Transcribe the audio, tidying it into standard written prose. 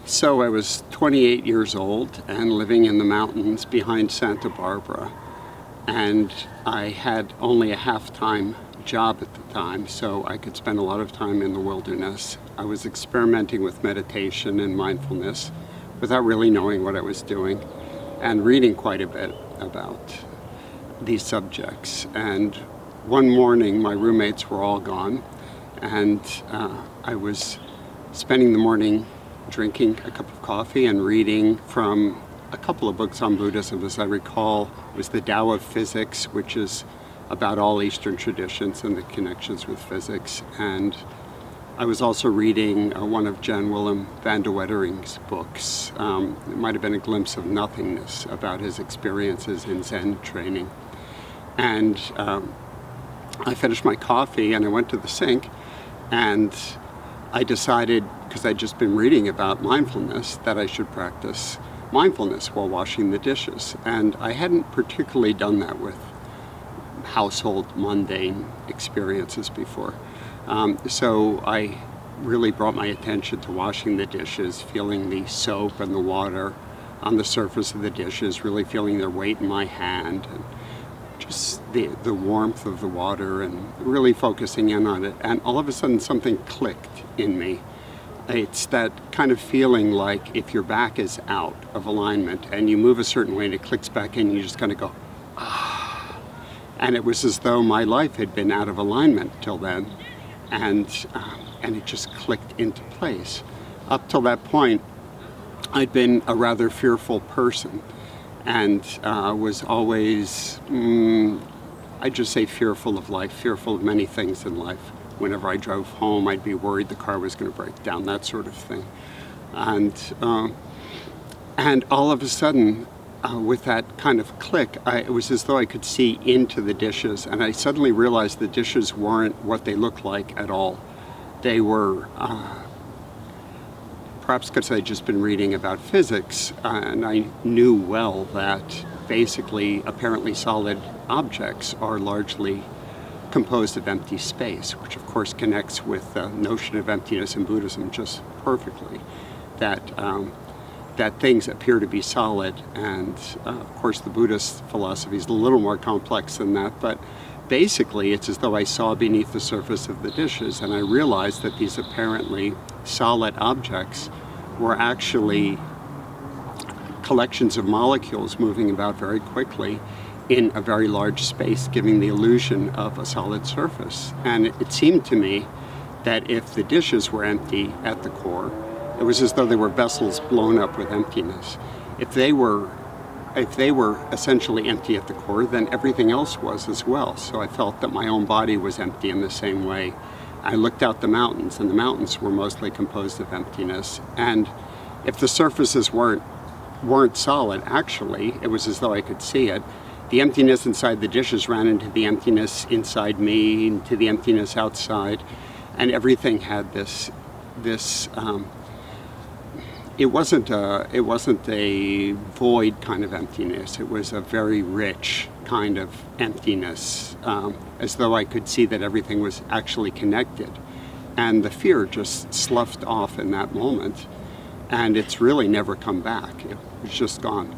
So I was 28 years old and living in the mountains behind Santa Barbara, and I had only a half-time job at the time, so I could spend a lot of time in the wilderness. I was experimenting with meditation and mindfulness without really knowing what I was doing, and reading quite a bit about these subjects. And one morning my roommates were all gone, and I was spending the morning drinking a cup of coffee and reading from a couple of books on Buddhism. As I recall, it was the Tao of Physics, which is about all Eastern traditions and the connections with physics. And I was also reading one of Jan Willem van de Wettering's books. It might have been A Glimpse of Nothingness, about his experiences in Zen training. And I finished my coffee and I went to the sink, and I decided, because I'd just been reading about mindfulness, that I should practice mindfulness while washing the dishes. And I hadn't particularly done that with household mundane experiences before. So I really brought my attention to washing the dishes, feeling the soap and the water on the surface of the dishes, really feeling their weight in my hand, and just the warmth of the water, and really focusing in on it. And all of a sudden something clicked in me. It's that kind of feeling like if your back is out of alignment and you move a certain way and it clicks back in, you just kind of go, ah. And it was as though my life had been out of alignment till then, and it just clicked into place. Up till that point, I'd been a rather fearful person, and was always, I'd just say, fearful of life, fearful of many things in life. Whenever I drove home, I'd be worried the car was going to break down, that sort of thing. And all of a sudden, with that kind of click, it was as though I could see into the dishes, and I suddenly realized the dishes weren't what they looked like at all. They were, perhaps because I'd just been reading about physics, and I knew well that basically apparently solid objects are largely composed of empty space, which of course connects with the notion of emptiness in Buddhism just perfectly, that things appear to be solid. And of course the Buddhist philosophy is a little more complex than that, but basically it's as though I saw beneath the surface of the dishes, and I realized that these apparently solid objects were actually collections of molecules moving about very quickly in a very large space, giving the illusion of a solid surface. And it seemed to me that if the dishes were empty at the core, it was as though they were vessels blown up with emptiness. If they were essentially empty at the core, then everything else was as well. So I felt that my own body was empty in the same way. I looked out the mountains, and the mountains were mostly composed of emptiness. And if the surfaces weren't solid, actually, it was as though I could see it. The emptiness inside the dishes ran into the emptiness inside me, into the emptiness outside, and everything had this. It wasn't a void kind of emptiness. It was a very rich kind of emptiness, as though I could see that everything was actually connected. And the fear just sloughed off in that moment, and it's really never come back. It was just gone.